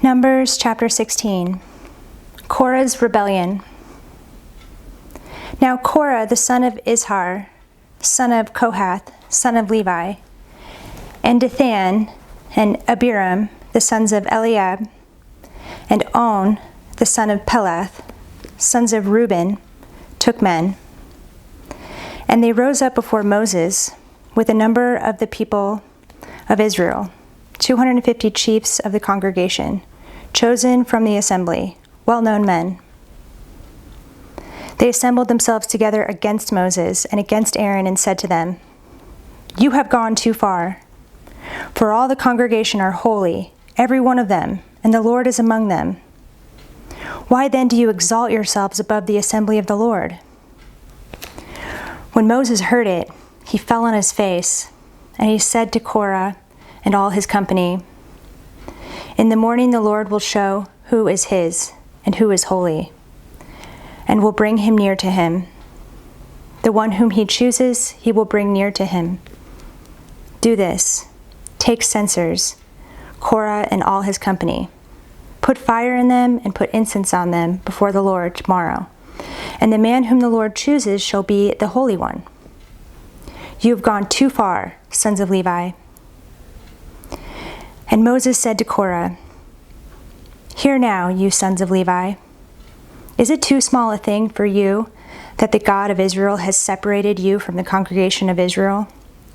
Numbers chapter 16. Korah's rebellion. Now Korah, the son of Izhar, son of Kohath, son of Levi, and Dathan and Abiram, the sons of Eliab, and On, the son of Pelath, sons of Reuben, took men. And they rose up before Moses with a number of the people of Israel, 250 chiefs of the congregation, chosen from the assembly, well-known men. They assembled themselves together against Moses and against Aaron and said to them, "You have gone too far, for all the congregation are holy, every one of them, and the Lord is among them. Why then do you exalt yourselves above the assembly of the Lord?" When Moses heard it, he fell on his face, and he said to Korah and all his company, "In the morning the Lord will show who is his and who is holy, and will bring him near to him. The one whom he chooses, he will bring near to him. Do this: take censers, Korah and all his company. Put fire in them and put incense on them before the Lord tomorrow. And the man whom the Lord chooses shall be the Holy One. You have gone too far, sons of Levi." And Moses said to Korah, "Hear now, you sons of Levi. Is it too small a thing for you that the God of Israel has separated you from the congregation of Israel,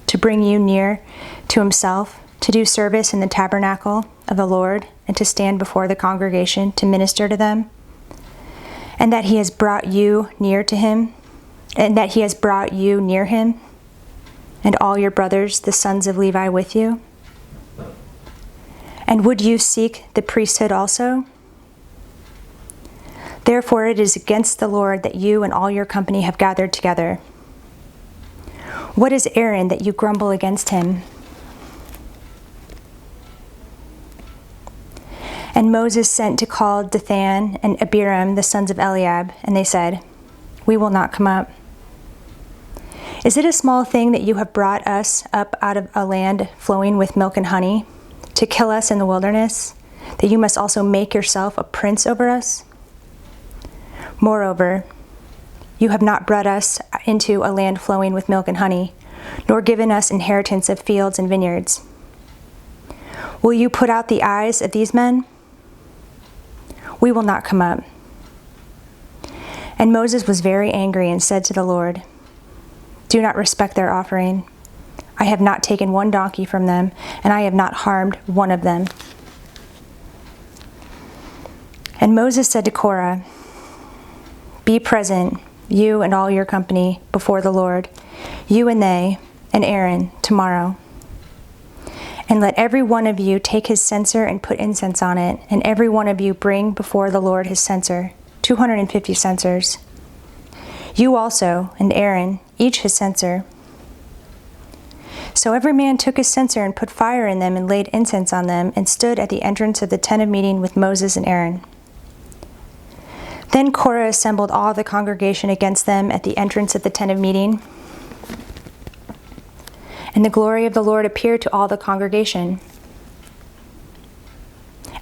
to bring you near to himself, to do service in the tabernacle of the Lord, and to stand before the congregation to minister to them? And that he has brought you near to him, and that he has brought you near him, and all your brothers, the sons of Levi, with you? And would you seek the priesthood also? Therefore it is against the Lord that you and all your company have gathered together. What is Aaron that you grumble against him?" And Moses sent to call Dathan and Abiram, the sons of Eliab, and they said, "We will not come up. Is it a small thing that you have brought us up out of a land flowing with milk and honey, to kill us in the wilderness, that you must also make yourself a prince over us? Moreover, you have not brought us into a land flowing with milk and honey, nor given us inheritance of fields and vineyards. Will you put out the eyes of these men? We will not come up." And Moses was very angry and said to the Lord, "Do not respect their offering. I have not taken one donkey from them, and I have not harmed one of them." And Moses said to Korah, "Be present, you and all your company, before the Lord, you and they, and Aaron, tomorrow. And let every one of you take his censer and put incense on it, and every one of you bring before the Lord his censer, 250 censers. You also, and Aaron, each his censer." So every man took his censer and put fire in them and laid incense on them, and stood at the entrance of the tent of meeting with Moses and Aaron. Then Korah assembled all the congregation against them at the entrance of the tent of meeting. And the glory of the Lord appeared to all the congregation.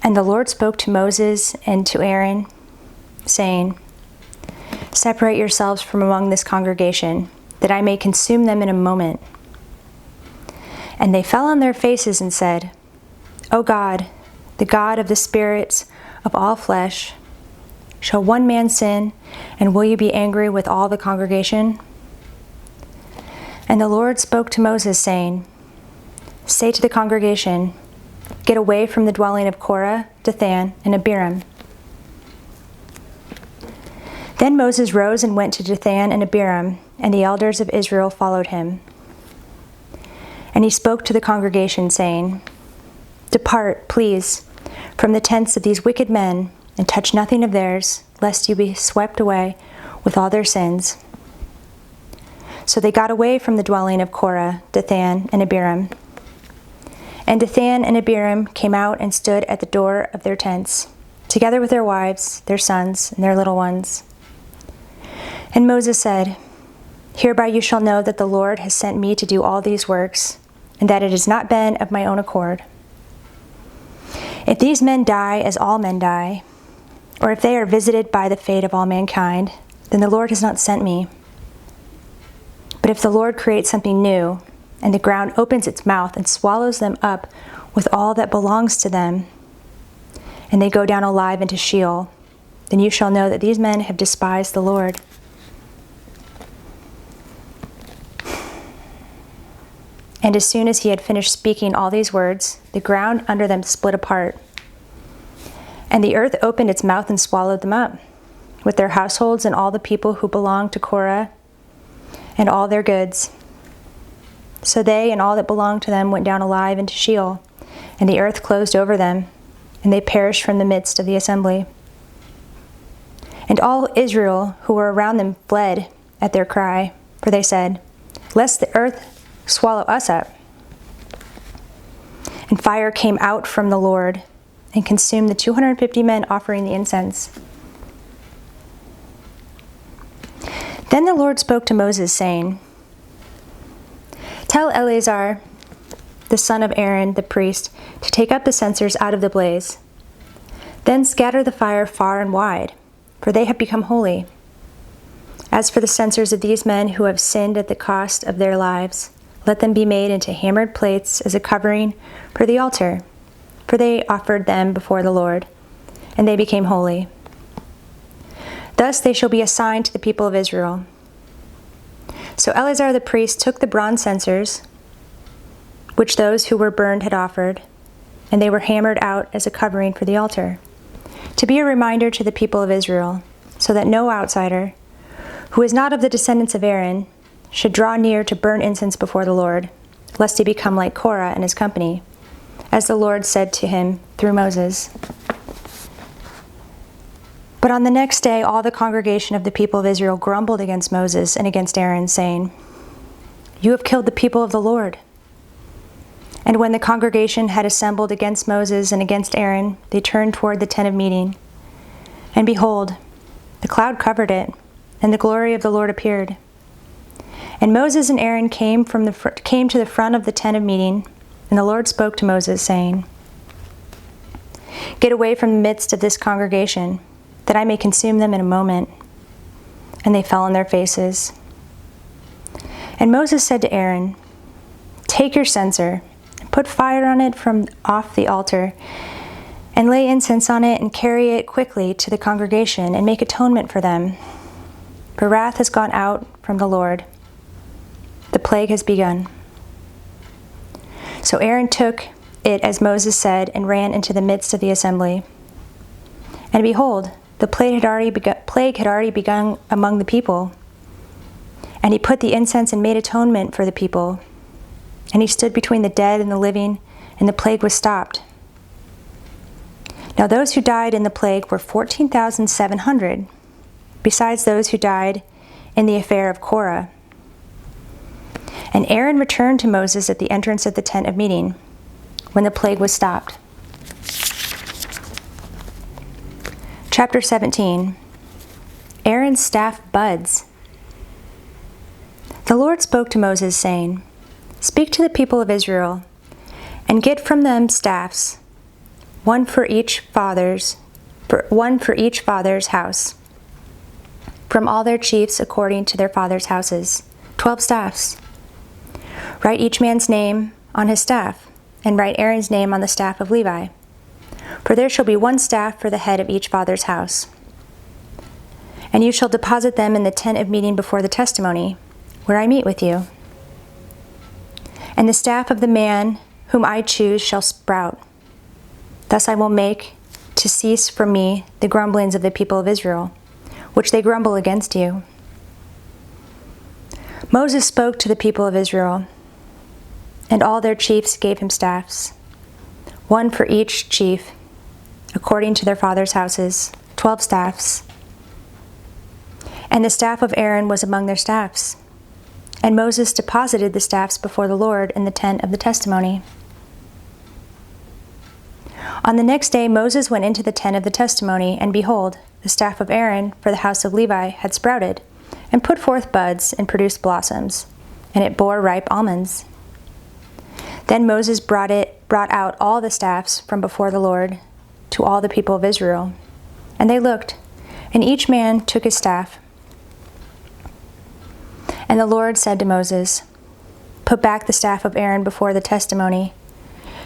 And the Lord spoke to Moses and to Aaron, saying, "Separate yourselves from among this congregation, that I may consume them in a moment." And they fell on their faces and said, "O God, the God of the spirits of all flesh, shall one man sin, and will you be angry with all the congregation?" And the Lord spoke to Moses, saying, "Say to the congregation, get away from the dwelling of Korah, Dathan, and Abiram." Then Moses rose and went to Dathan and Abiram, and the elders of Israel followed him. And he spoke to the congregation, saying, "Depart, please, from the tents of these wicked men, and touch nothing of theirs, lest you be swept away with all their sins." So they got away from the dwelling of Korah, Dathan, and Abiram. And Dathan and Abiram came out and stood at the door of their tents, together with their wives, their sons, and their little ones. And Moses said, "Hereby you shall know that the Lord has sent me to do all these works, and that it has not been of my own accord. If these men die as all men die, or if they are visited by the fate of all mankind, then the Lord has not sent me. But if the Lord creates something new, and the ground opens its mouth and swallows them up with all that belongs to them, and they go down alive into Sheol, then you shall know that these men have despised the Lord. And as soon as he had finished speaking all these words, the ground under them split apart. And the earth opened its mouth and swallowed them up, with their households and all the people who belonged to Korah, and all their goods. So they and all that belonged to them went down alive into Sheol, and the earth closed over them, and they perished from the midst of the assembly. And all Israel who were around them fled at their cry, for they said, "Lest the earth swallow us up." And fire came out from the Lord and consumed the 250 men offering the incense. Then the Lord spoke to Moses, saying, "Tell Eleazar, the son of Aaron, the priest, to take up the censers out of the blaze. Then scatter the fire far and wide, for they have become holy. As for the censers of these men who have sinned at the cost of their lives, let them be made into hammered plates as a covering for the altar, for they offered them before the Lord, and they became holy. Thus they shall be a sign to the people of Israel." So Eleazar the priest took the bronze censers, which those who were burned had offered, and they were hammered out as a covering for the altar, to be a reminder to the people of Israel, so that no outsider, who is not of the descendants of Aaron, should draw near to burn incense before the Lord, lest he become like Korah and his company, as the Lord said to him through Moses. But on the next day all the congregation of the people of Israel grumbled against Moses and against Aaron, saying, "You have killed the people of the Lord." And when the congregation had assembled against Moses and against Aaron, they turned toward the tent of meeting. And behold, the cloud covered it, and the glory of the Lord appeared. And Moses and Aaron came to the front of the tent of meeting, and the Lord spoke to Moses, saying, "Get away from the midst of this congregation, that I may consume them in a moment." And they fell on their faces. And Moses said to Aaron, "Take your censer, and put fire on it from off the altar, and lay incense on it, and carry it quickly to the congregation, and make atonement for them. For wrath has gone out from the Lord. The plague has begun." So Aaron took it as Moses said, and ran into the midst of the assembly. And behold, the plague had already begun among the people. And he put the incense and made atonement for the people. And he stood between the dead and the living, and the plague was stopped. Now those who died in the plague were 14,700, besides those who died in the affair of Korah. And Aaron returned to Moses at the entrance of the tent of meeting, when the plague was stopped. Chapter 17. Aaron's staff buds. The Lord spoke to Moses, saying, "Speak to the people of Israel, and get from them staffs, one for each father's house, from all their chiefs according to their fathers' houses, 12 staffs. Write each man's name on his staff, and write Aaron's name on the staff of Levi. For there shall be one staff for the head of each father's house. And you shall deposit them in the tent of meeting before the testimony, where I meet with you. And the staff of the man whom I choose shall sprout. Thus I will make to cease from me the grumblings of the people of Israel, which they grumble against you." Moses spoke to the people of Israel, and all their chiefs gave him staffs, one for each chief, according to their fathers' houses, 12 staffs. And the staff of Aaron was among their staffs. And Moses deposited the staffs before the Lord in the tent of the testimony. On the next day Moses went into the tent of the testimony, and behold, the staff of Aaron for the house of Levi had sprouted, and put forth buds, and produced blossoms, and it bore ripe almonds. Then Moses brought out all the staffs from before the Lord to all the people of Israel. And they looked, and each man took his staff. And the Lord said to Moses, "Put back the staff of Aaron before the testimony,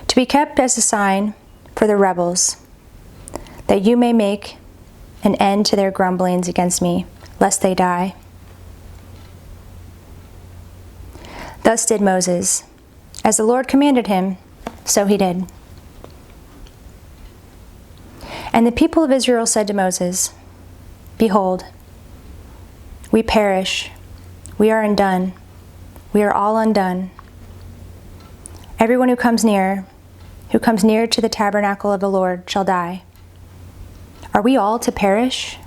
to be kept as a sign for the rebels, that you may make an end to their grumblings against me, lest they die." Thus did Moses. As the Lord commanded him, so he did. And the people of Israel said to Moses, "Behold, we perish, we are undone, we are all undone. Everyone who comes near to the tabernacle of the Lord shall die. Are we all to perish?"